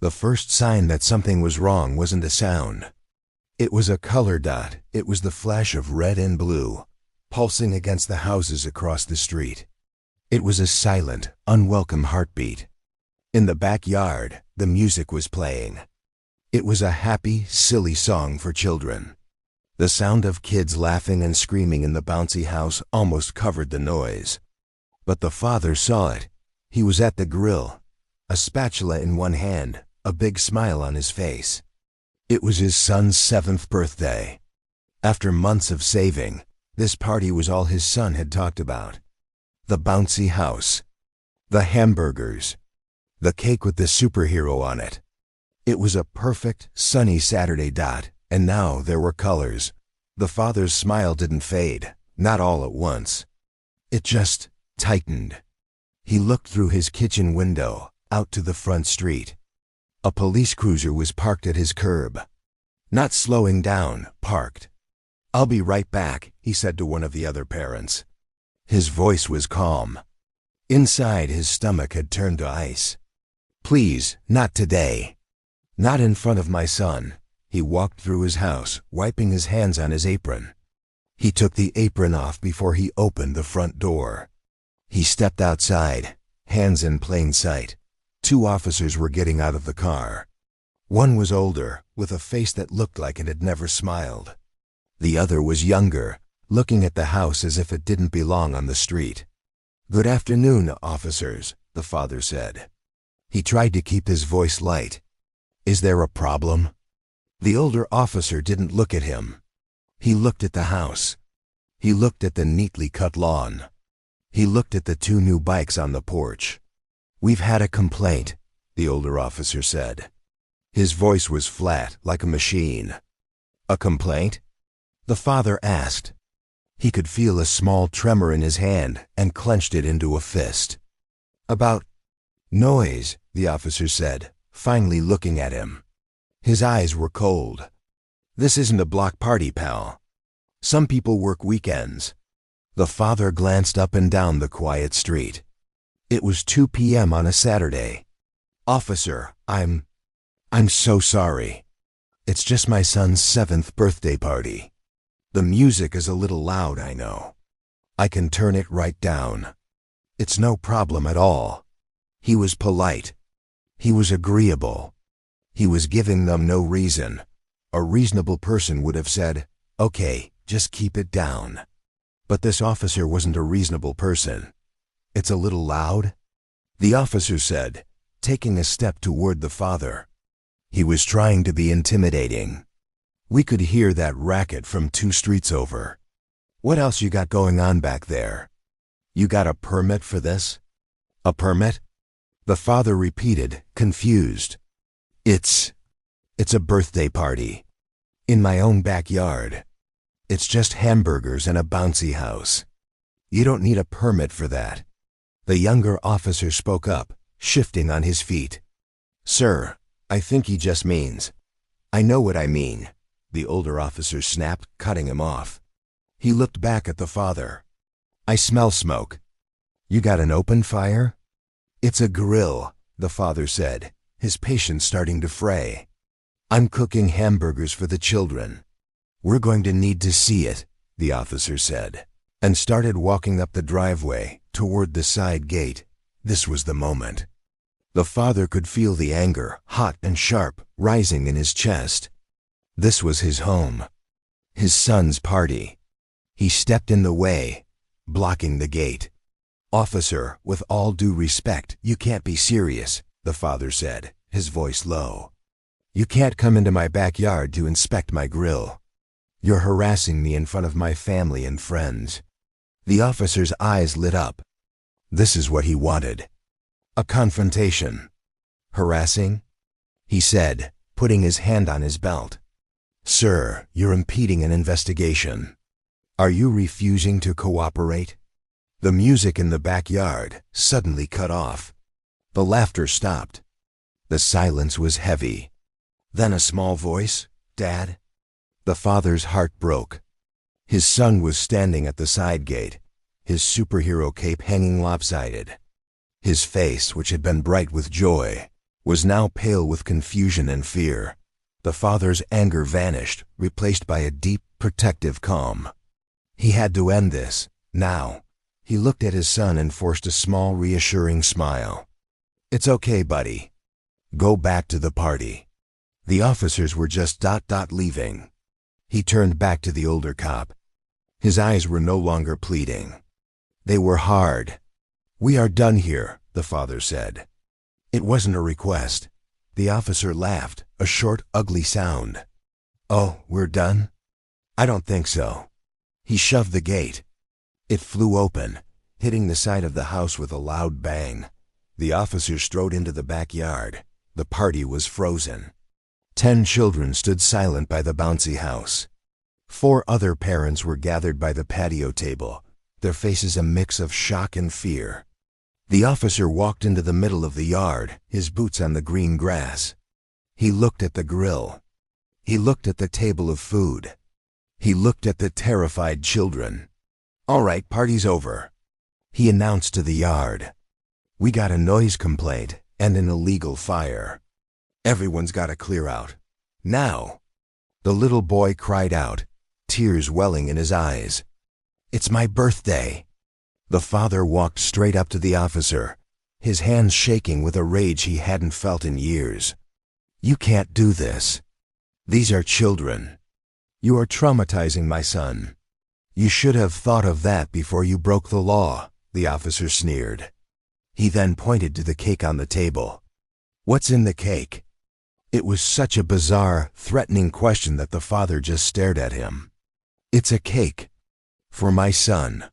The first sign that something was wrong wasn't a sound. It was a color dot. It was the flash of red and blue, pulsing against the houses across the street. It was a silent, unwelcome heartbeat. In the backyard, the music was playing. It was a happy, silly song for children. The sound of kids laughing and screaming in the bouncy house almost covered the noise. But the father saw it. He was at the grill, a spatula in one hand, a big smile on his face. It was his son's 7th birthday. After months of saving, this party was all his son had talked about. The bouncy house, the hamburgers, the cake with the superhero on it. It was a perfect, sunny Saturday dot, and now there were colors. The father's smile didn't fade, not all at once. It just tightened. He looked through his kitchen window, out to the front street. A police cruiser was parked at his curb. Not slowing down, parked. "I'll be right back," he said to one of the other parents. His voice was calm. Inside, his stomach had turned to ice. "Please, not today. Not in front of my son." He walked through his house, wiping his hands on his apron. He took the apron off before he opened the front door. He stepped outside, hands in plain sight. 2 officers were getting out of the car. One was older, with a face that looked like it had never smiled. The other was younger, looking at the house as if it didn't belong on the street. "Good afternoon, officers," the father said. He tried to keep his voice light. "Is there a problem?" The older officer didn't look at him. He looked at the house. He looked at the neatly cut lawn. He looked at the 2 new bikes on the porch. "We've had a complaint," the older officer said. His voice was flat, like a machine. "A complaint?" the father asked. He could feel a small tremor in his hand and clenched it into a fist. "About noise," the officer said, finally looking at him. His eyes were cold. "This isn't a block party, pal. Some people work weekends." The father glanced up and down the quiet street. It was 2 p.m. on a Saturday. "Officer, I'm so sorry. It's just my son's 7th birthday party. The music is a little loud, I know. I can turn it right down. It's no problem at all." He was polite. He was agreeable. He was giving them no reason. A reasonable person would have said, "Okay, just keep it down." But this officer wasn't a reasonable person. "It's a little loud?" the officer said, taking a step toward the father. He was trying to be intimidating. "We could hear that racket from 2 streets over. What else you got going on back there? You got a permit for this?" "A permit?" the father repeated, confused. It's a birthday party. In my own backyard. It's just hamburgers and a bouncy house. You don't need a permit for that." The younger officer spoke up, shifting on his feet. "Sir, I think he just means—" "I know what I mean," the older officer snapped, cutting him off. He looked back at the father. "I smell smoke. You got an open fire?" "It's a grill," the father said, his patience starting to fray. "I'm cooking hamburgers for the children. We're going to need to see it," the officer said, and started walking up the driveway toward the side gate. This was the moment. The father could feel the anger, hot and sharp, rising in his chest. This was his home. His son's party. He stepped in the way, blocking the gate. "Officer, with all due respect, you can't be serious," the father said, his voice low. "You can't come into my backyard to inspect my grill. You're harassing me in front of my family and friends." The officer's eyes lit up. This is what he wanted. A confrontation. "Harassing?" he said, putting his hand on his belt. "Sir, you're impeding an investigation. Are you refusing to cooperate?" The music in the backyard suddenly cut off. The laughter stopped. The silence was heavy. Then a small voice, "Dad?" The father's heart broke. His son was standing at the side gate, his superhero cape hanging lopsided. His face, which had been bright with joy, was now pale with confusion and fear. The father's anger vanished, replaced by a deep, protective calm. He had to end this, now. He looked at his son and forced a small, reassuring smile. "It's okay, buddy. Go back to the party." The officers were just leaving. He turned back to the older cop. His eyes were no longer pleading. They were hard. "We are done here," the father said. It wasn't a request. The officer laughed, a short, ugly sound. "Oh, we're done? I don't think so." He shoved the gate. It flew open, hitting the side of the house with a loud bang. The officer strode into the backyard. The party was frozen. 10 children stood silent by the bouncy house. 4 other parents were gathered by the patio table, their faces a mix of shock and fear. The officer walked into the middle of the yard, his boots on the green grass. He looked at the grill. He looked at the table of food. He looked at the terrified children. "All right, party's over," he announced to the yard. "We got a noise complaint and an illegal fire. Everyone's got to clear out. Now!" The little boy cried out, tears welling in his eyes. "It's my birthday." The father walked straight up to the officer, his hands shaking with a rage he hadn't felt in years. "You can't do this. These are children. You are traumatizing my son. You should have thought of that before you broke the law," the officer sneered. He then pointed to the cake on the table. "What's in the cake?" It was such a bizarre, threatening question that the father just stared at him. "It's a cake. For my son.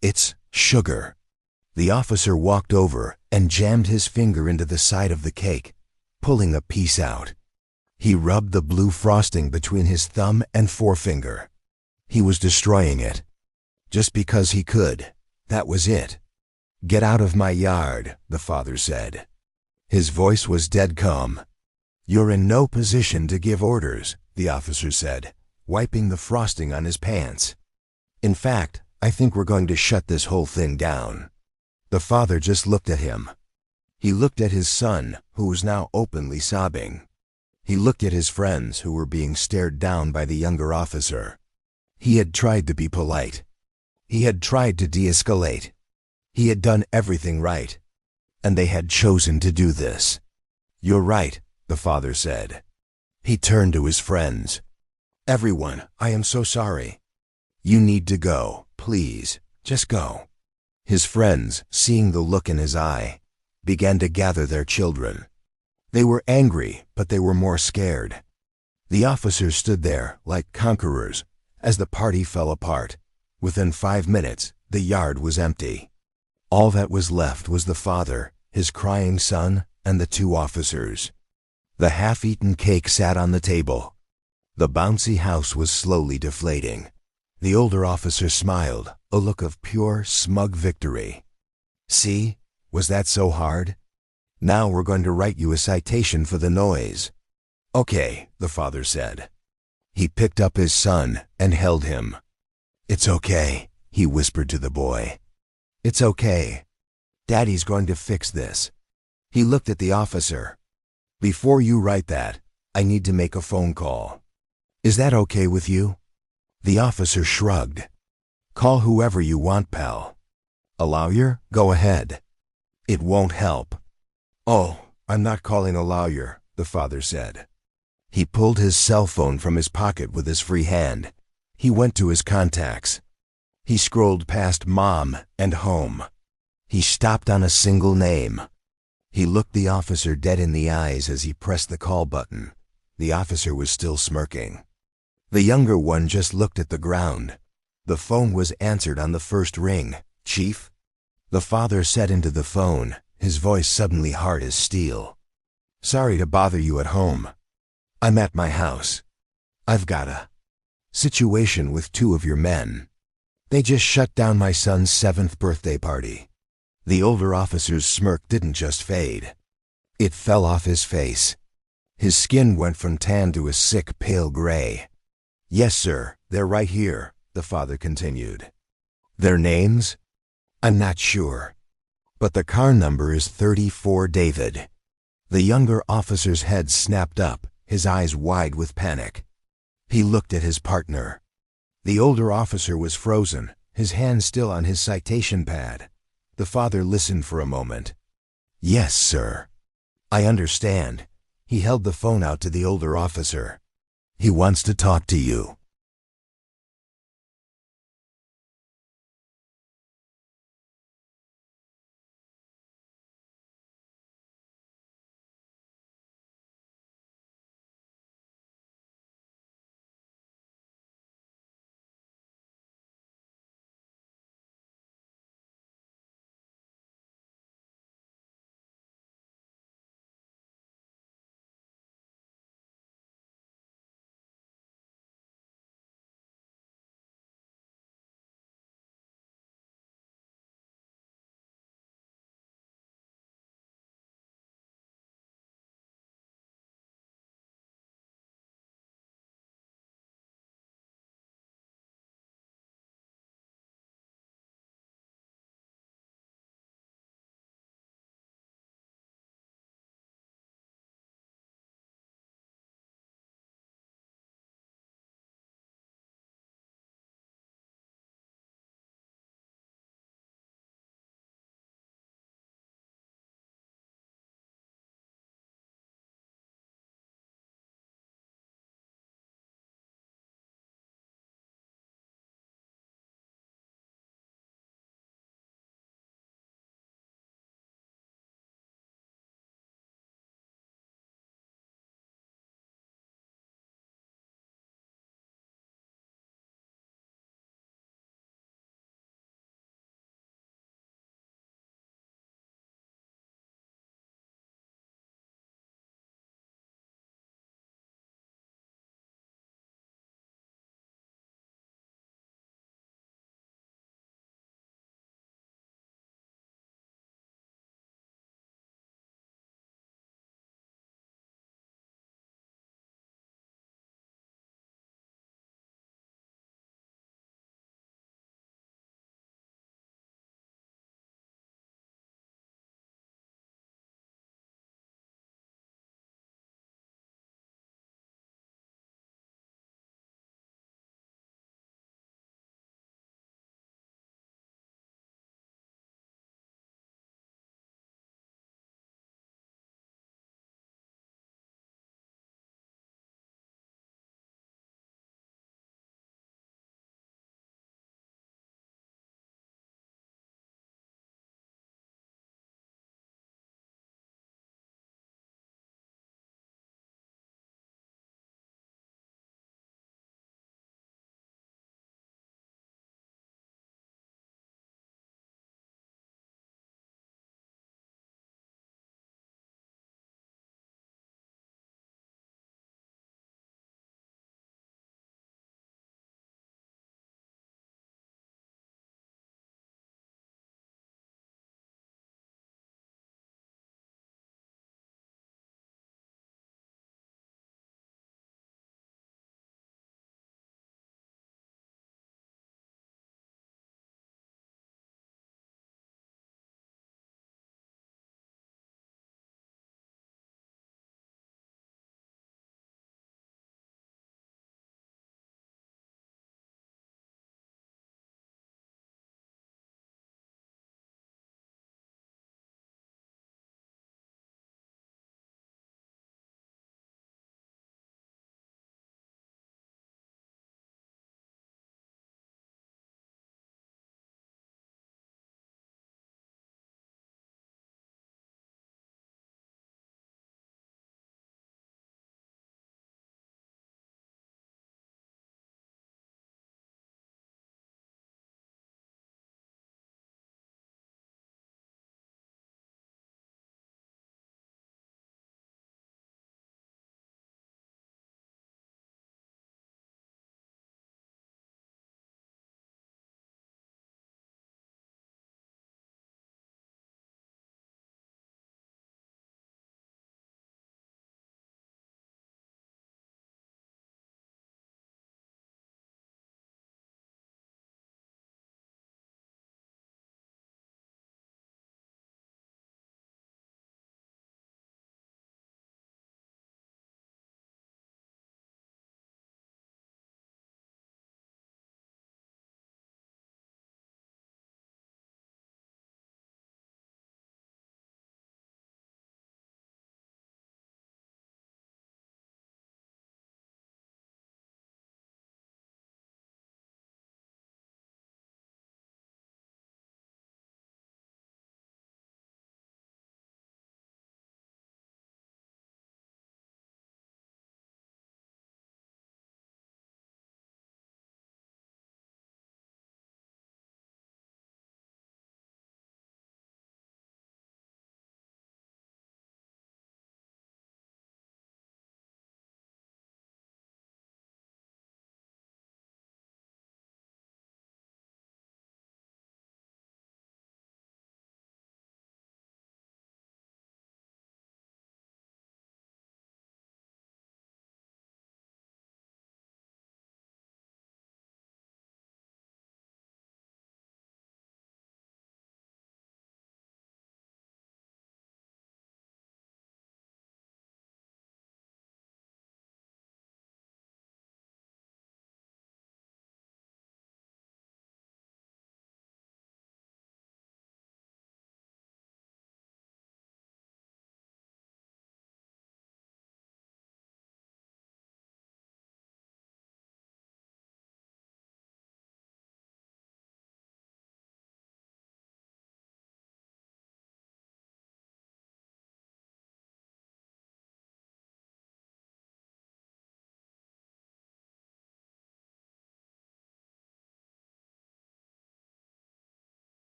It's sugar." The officer walked over and jammed his finger into the side of the cake, pulling a piece out. He rubbed the blue frosting between his thumb and forefinger. He was destroying it. Just because he could. That was it. "Get out of my yard," the father said. His voice was dead calm. "You're in no position to give orders," the officer said, wiping the frosting on his pants. "In fact, I think we're going to shut this whole thing down." The father just looked at him. He looked at his son, who was now openly sobbing. He looked at his friends, who were being stared down by the younger officer. He had tried to be polite. He had tried to de-escalate. He had done everything right. And they had chosen to do this. "You're right," the father said. He turned to his friends. "Everyone, I am so sorry. You need to go, please, just go." His friends, seeing the look in his eye, began to gather their children. They were angry, but they were more scared. The officers stood there like conquerors as the party fell apart. Within 5 minutes, the yard was empty. All that was left was the father, his crying son, and the 2 officers. The half-eaten cake sat on the table. The bouncy house was slowly deflating. The older officer smiled, a look of pure, smug victory. "See? Was that so hard? Now we're going to write you a citation for the noise." "Okay," the father said. He picked up his son and held him. "It's okay," he whispered to the boy. "It's okay. Daddy's going to fix this." He looked at the officer. "Before you write that, I need to make a phone call. Is that okay with you?" The officer shrugged. "Call whoever you want, pal. A lawyer? Go ahead. It won't help." "Oh, I'm not calling a lawyer," the father said. He pulled his cell phone from his pocket with his free hand. He went to his contacts. He scrolled past Mom and Home. He stopped on a single name. He looked the officer dead in the eyes as he pressed the call button. The officer was still smirking. The younger one just looked at the ground. The phone was answered on the first ring. "Chief?" The father said into the phone, his voice suddenly hard as steel. "Sorry to bother you at home. I'm at my house. I've got a situation with 2 of your men. They just shut down my son's 7th birthday party." The older officer's smirk didn't just fade. It fell off his face. His skin went from tan to a sick, pale gray. "Yes, sir, they're right here," the father continued. "Their names? I'm not sure. But the car number is 34 David." The younger officer's head snapped up, his eyes wide with panic. He looked at his partner. The older officer was frozen, his hand still on his citation pad. The father listened for a moment. "Yes, sir. I understand." He held the phone out to the older officer. "He wants to talk to you."